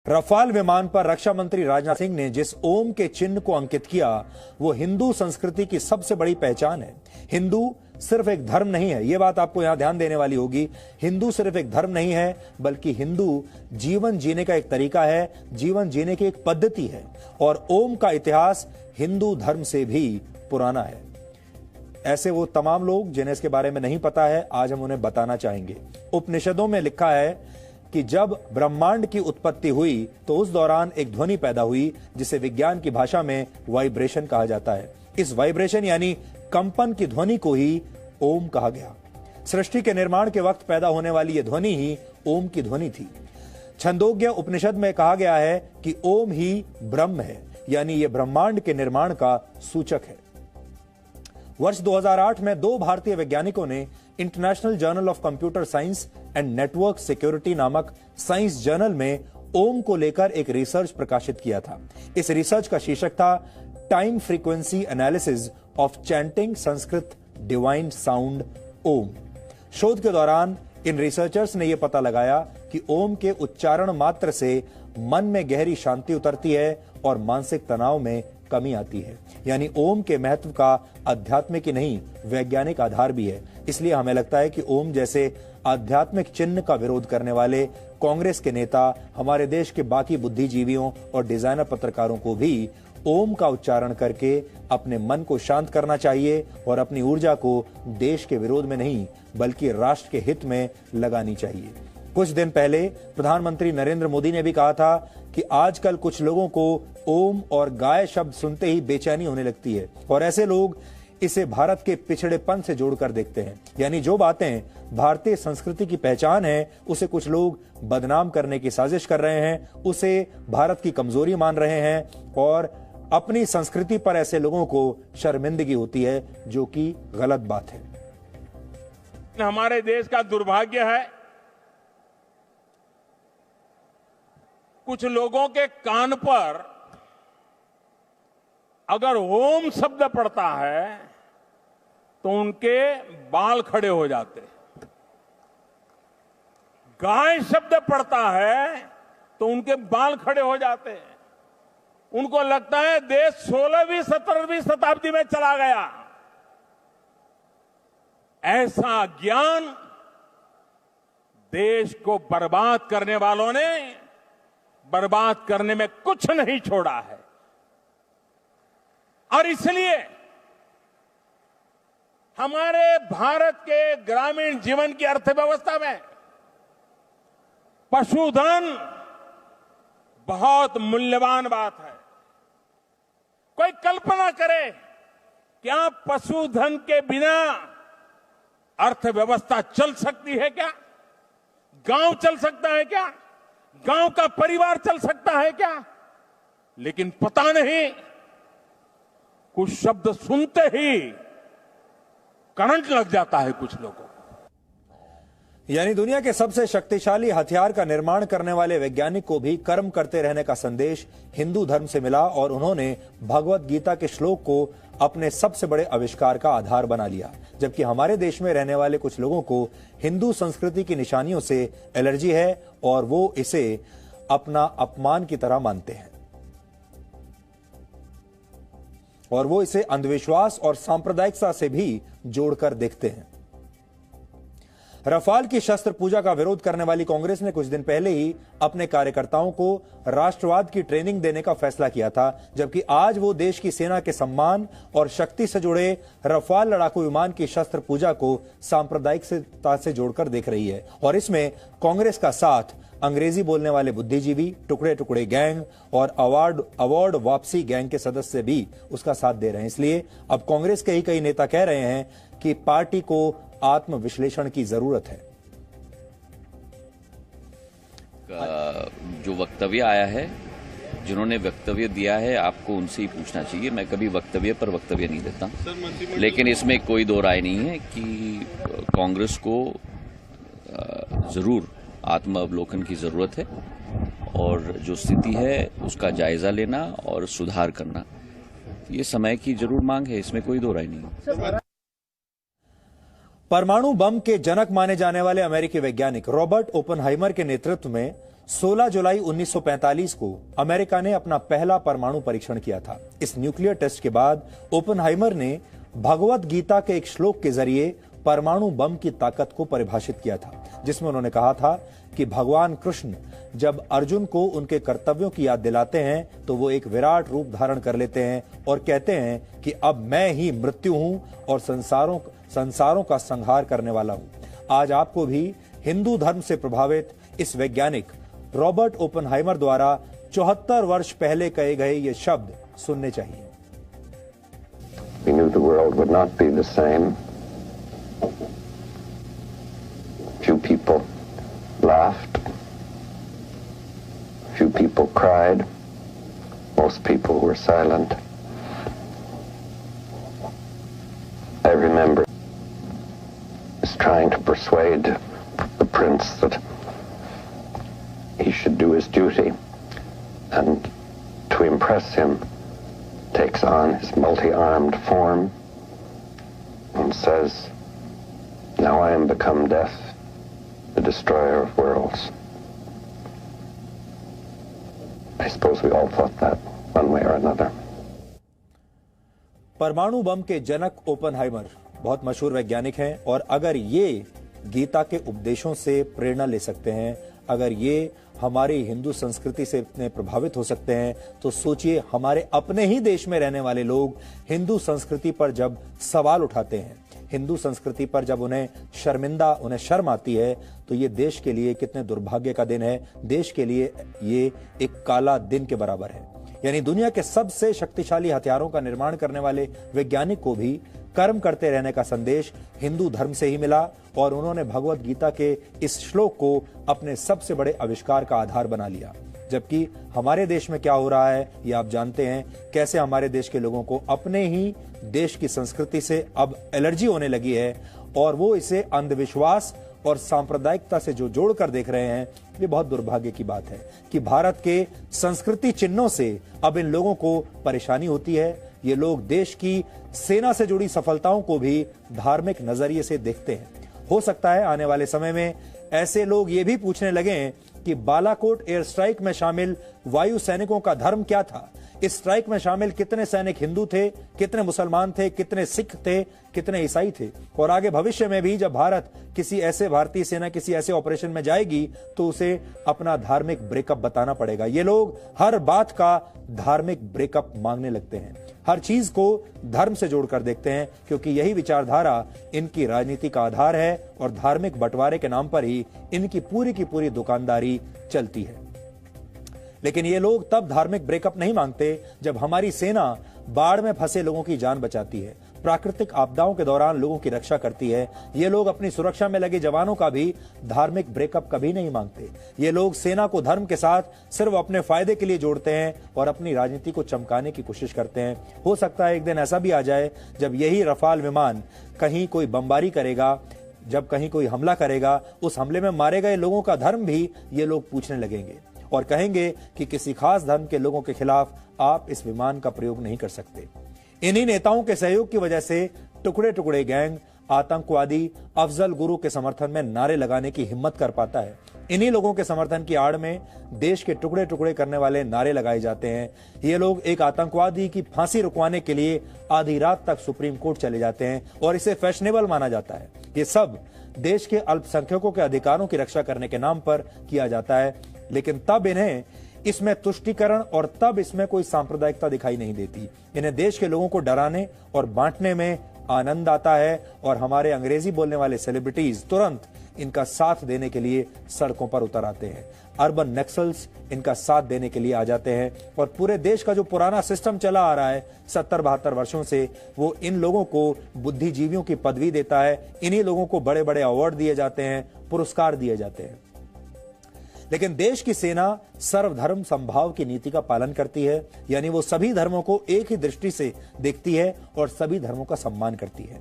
Rafale विमान पर रक्षा मंत्री राजनाथ सिंह ने जिस ओम के चिन्ह को अंकित किया वो हिंदू संस्कृति की सबसे बड़ी पहचान है। हिंदू सिर्फ एक धर्म नहीं है, यह बात आपको यहां ध्यान देने वाली होगी। हिंदू सिर्फ एक धर्म नहीं है, बल्कि हिंदू जीवन जीने का एक तरीका है, जीवन जीने की एक पद्धति है। और ओम का इतिहास हिंदू धर्म से भी पुराना है। ऐसे वो तमाम लोग जिन्हें इसके बारे में नहीं पता है, आज हम उन्हें बताना चाहेंगे। उपनिषदों में लिखा है कि जब ब्रह्मांड की उत्पत्ति हुई तो उस दौरान एक ध्वनि पैदा हुई जिसे विज्ञान की भाषा में वाइब्रेशन कहा जाता है। इस वाइब्रेशन यानी कंपन की ध्वनि को ही ओम कहा गया। सृष्टि के निर्माण के वक्त पैदा होने वाली यह ध्वनि ही ओम की ध्वनि थी। छंदोग्य उपनिषद में कहा गया है कि ओम ही ब्रह्म है, यानी यह ब्रह्मांड के निर्माण का सूचक है। वर्ष 2008 में दो भारतीय वैज्ञानिकों ने international journal of computer science and network security नामक साइंस जर्नल में ओम को लेकर एक रिसर्च प्रकाशित किया था। इस रिसर्च का शीर्षक था time frequency analysis of chanting Sanskrit divine sound Om. शोध के दौरान इन रिसर्चर्स ने यह पता लगाया कि ओम के उच्चारण मात्र से मन में गहरी शांति उतरती है और मानसिक तनाव में कमी आती है। यानी ओम के महत्व का आध्यात्मिक ही नहीं, वैज्ञानिक आधार भी है। इसलिए हमें लगता है कि ओम जैसे आध्यात्मिक चिन्ह का विरोध करने वाले कांग्रेस के नेता हमारे देश के बाकी बुद्धिजीवियों और डिजाइनर पत्रकारों को भी ओम का उच्चारण करके अपने मन को शांत करना चाहिए और अपनी ऊर्जा को देश के विरोध में नहीं बल्कि राष्ट्र के हित में लगानी चाहिए। कुछ दिन पहले प्रधानमंत्री नरेंद्र मोदी ने भी कहा था कि आजकल कुछ लोगों को ओम और गाय शब्द सुनते ही बेचैनी होने लगती है और ऐसे लोग इसे भारत के पिछड़ेपन से जोड़कर देखते हैं। यानी जो बातें भारतीय संस्कृति की पहचान है उसे कुछ लोग बदनाम करने की साजिश कर रहे हैं, उसे भारत की कमजोरी मान रहे हैं और अपनी संस्कृति पर ऐसे लोगों को शर्मिंदगी होती है, जो कि गलत बात है। हमारे देश का दुर्भाग्य है, कुछ लोगों के कान पर अगर ओम शब्द पड़ता है तो उनके बाल खड़े हो जाते, गाय शब्द पड़ता है तो उनके बाल खड़े हो जाते हैं। उनको लगता है देश 16वीं 17वीं शताब्दी में चला गया। ऐसा ज्ञान देश को बर्बाद करने वालों ने बर्बाद करने में कुछ नहीं छोड़ा है। और इसलिए हमारे भारत के ग्रामीण जीवन की अर्थव्यवस्था में पशुधन बहुत मूल्यवान बात है। कोई कल्पना करे, क्या पशुधन के बिना अर्थव्यवस्था चल सकती है क्या? गांव चल सकता है क्या? गांव का परिवार चल सकता है क्या? लेकिन पता नहीं, कुछ शब्द सुनते ही करंट लग जाता है कुछ लोगों को। यानी दुनिया के सबसे शक्तिशाली हथियार का निर्माण करने वाले वैज्ञानिक को भी कर्म करते रहने का संदेश हिंदू धर्म से मिला और उन्होंने भगवत गीता के श्लोक को अपने सबसे बड़े आविष्कार का आधार बना लिया। जबकि हमारे देश में रहने वाले कुछ लोगों को हिंदू संस्कृति की निशानियों से एलर्जी है और वो इसे अपना अपमान की तरह मानते हैं और वो इसे अंधविश्वास और सांप्रदायिकता से भी जोड़कर देखते हैं। रफाल की शस्त्र पूजा का विरोध करने वाली कांग्रेस ने कुछ दिन पहले ही अपने कार्यकर्ताओं को राष्ट्रवाद की ट्रेनिंग देने का फैसला किया था, जबकि आज वो देश की सेना के सम्मान और शक्ति से जुड़े रफाल लड़ाकू विमान की शस्त्र पूजा को सांप्रदायिकता से जोड़कर देख रही है। और इसमें कांग्रेस का साथ अंग्रेजी बोलने वाले बुद्धिजीवी, टुकड़े टुकड़े गैंग और अवार्ड वापसी गैंग के सदस्य भी उसका साथ दे रहे हैं। इसलिए अब कांग्रेस के ही कई नेता कह रहे हैं कि पार्टी को आत्मविश्लेषण की जरूरत है। जो वक्तव्य आया है, जिन्होंने वक्तव्य दिया है, आपको उनसे ही पूछना चाहिए। मैं कभी वक्तव्य पर वक्तव्य नहीं देता, लेकिन इसमें कोई दो राय नहीं है कि कांग्रेस को जरूर आत्मावलोकन की जरूरत है और जो स्थिति है उसका जायजा लेना और सुधार करना, ये समय की जरूर मांग है, इसमें कोई दो राय नहीं है। परमाणु बम के जनक माने जाने वाले अमेरिकी वैज्ञानिक रॉबर्ट ओपेनहाइमर के नेतृत्व में 16 जुलाई 1945 को अमेरिका ने अपना पहला परमाणु परीक्षण किया था। इस न्यूक्लियर टेस्ट के बाद ओपेनहाइमर ने भगवत गीता के एक श्लोक के जरिए परमाणु बम की ताकत को परिभाषित किया था, जिसमें उन्होंने कहा था कि भगवान कृष्ण जब अर्जुन को उनके कर्तव्यों की याद दिलाते हैं तो वो एक विराट रूप धारण कर लेते हैं और कहते हैं कि अब मैं ही मृत्यु हूं और संसारों का संहार करने वाला हूं। आज आपको भी हिंदू धर्म से प्रभावित इस वैज्ञानिक रॉबर्ट ओपेनहाइमर द्वारा 74 वर्ष पहले कहे गए ये शब्द सुनने चाहिए। We knew the world would not be the same. Few people laughed. Few people cried. Most people were silent. I remember trying to persuade the prince that he should do his duty, and to impress him takes on his multi-armed form and says, "Now I am become death, the destroyer of worlds." I suppose we all thought that one way or another. परमाणु बम के जनक Oppenheimer बहुत मशहूर वैज्ञानिक हैं और अगर ये गीता के उपदेशों से प्रेरणा ले सकते हैं, अगर ये हमारी हिंदू संस्कृति से इतने प्रभावित हो सकते हैं, तो सोचिए हमारे अपने ही देश में रहने वाले लोग हिंदू संस्कृति पर जब सवाल उठाते हैं, हिंदू संस्कृति पर जब उन्हें शर्म आती है, तो ये देश के लिए कितने दुर्भाग्य का दिन है। देश के लिए ये एक काला दिन के बराबर है। यानी दुनिया के सबसे शक्तिशाली हथियारों का निर्माण करने वाले वैज्ञानिक को भी कर्म करते रहने का संदेश हिंदू धर्म से ही मिला और उन्होंने भगवत गीता के इस श्लोक को अपने सबसे बड़े आविष्कार का आधार बना लिया। जबकि हमारे देश में क्या हो रहा है ये आप जानते हैं, कैसे हमारे देश के लोगों को अपने ही देश की संस्कृति से अब एलर्जी होने लगी है और वो इसे अंधविश्वास और सांप्रदायिकता से जो जोड़कर देख रहे हैं। ये बहुत दुर्भाग्य की बात है कि भारत के संस्कृति चिन्हों से अब इन लोगों को परेशानी होती है। ये लोग देश की सेना से जुड़ी सफलताओं को भी धार्मिक नजरिए से देखते हैं। हो सकता है आने वाले समय में ऐसे लोग ये भी पूछने लगे कि बालाकोट एयर स्ट्राइक में शामिल वायु सैनिकों का धर्म क्या था। इस स्ट्राइक में शामिल कितने सैनिक हिंदू थे, कितने मुसलमान थे, कितने सिख थे, कितने ईसाई थे। और आगे भविष्य में भी जब भारतीय सेना किसी ऐसे ऑपरेशन में जाएगी तो उसे अपना धार्मिक ब्रेकअप बताना पड़ेगा। ये लोग हर बात का धार्मिक ब्रेकअप मांगने लगते हैं, हर चीज को धर्म से जोड़कर देखते हैं, क्योंकि यही विचारधारा इनकी राजनीति का आधार है और धार्मिक बंटवारे के नाम पर ही इनकी पूरी की पूरी दुकानदारी चलती है। लेकिन ये लोग तब धार्मिक ब्रेकअप नहीं मांगते जब हमारी सेना बाढ़ में फंसे लोगों की जान बचाती है, प्राकृतिक आपदाओं के दौरान लोगों की रक्षा करती है। ये लोग अपनी सुरक्षा में लगे जवानों का भी धार्मिक ब्रेकअप कभी नहीं मांगते। ये लोग सेना को धर्म के साथ सिर्फ अपने फायदे के लिए जोड़ते हैं और अपनी राजनीति को चमकाने की कोशिश करते हैं। हो सकता है एक दिन ऐसा भी आ जाए जब यही रफाल विमान कहीं कोई बमबारी करेगा, जब कहीं कोई हमला करेगा, उस हमले में मारे गए लोगों का धर्म भी ये लोग पूछने लगेंगे और कहेंगे कि किसी खास धर्म के लोगों के खिलाफ आप इस विमान का प्रयोग नहीं कर सकते। इन्हीं नेताओं के सहयोग की वजह से टुकड़े टुकड़े गैंग, आतंकवादी अफजल गुरु के समर्थन में नारे लगाने की हिम्मत कर पाता है। इन्हीं लोगों के समर्थन की आड़ में देश के टुकड़े टुकड़े करने वाले नारे लगाए जाते हैं। ये लोग एक आतंकवादी की फांसी रुकवाने के लिए आधी रात तक सुप्रीम कोर्ट चले जाते हैं और इसे फैशनेबल माना जाता है। ये सब देश के अल्पसंख्यकों के अधिकारों की रक्षा करने के नाम पर किया जाता है, लेकिन तब इन्हें इसमें तुष्टीकरण और तब इसमें कोई सांप्रदायिकता दिखाई नहीं देती। इन्हें देश के लोगों को डराने और बांटने में आनंद आता है और हमारे अंग्रेजी बोलने वाले सेलिब्रिटीज तुरंत इनका साथ देने के लिए सड़कों पर उतर आते हैं। अर्बन नक्सल्स इनका साथ देने के लिए आ जाते हैं और पूरे देश का जो पुराना सिस्टम चला आ रहा है 70-72 वर्षों से, वो इन लोगों को बुद्धिजीवियों की पदवी देता है। इन्हीं लोगों को बड़े बड़े अवार्ड दिए जाते हैं, पुरस्कार दिए जाते हैं। लेकिन देश की सेना सर्वधर्म समभाव की नीति का पालन करती है, यानी वो सभी धर्मों को एक ही दृष्टि से देखती है और सभी धर्मों का सम्मान करती है।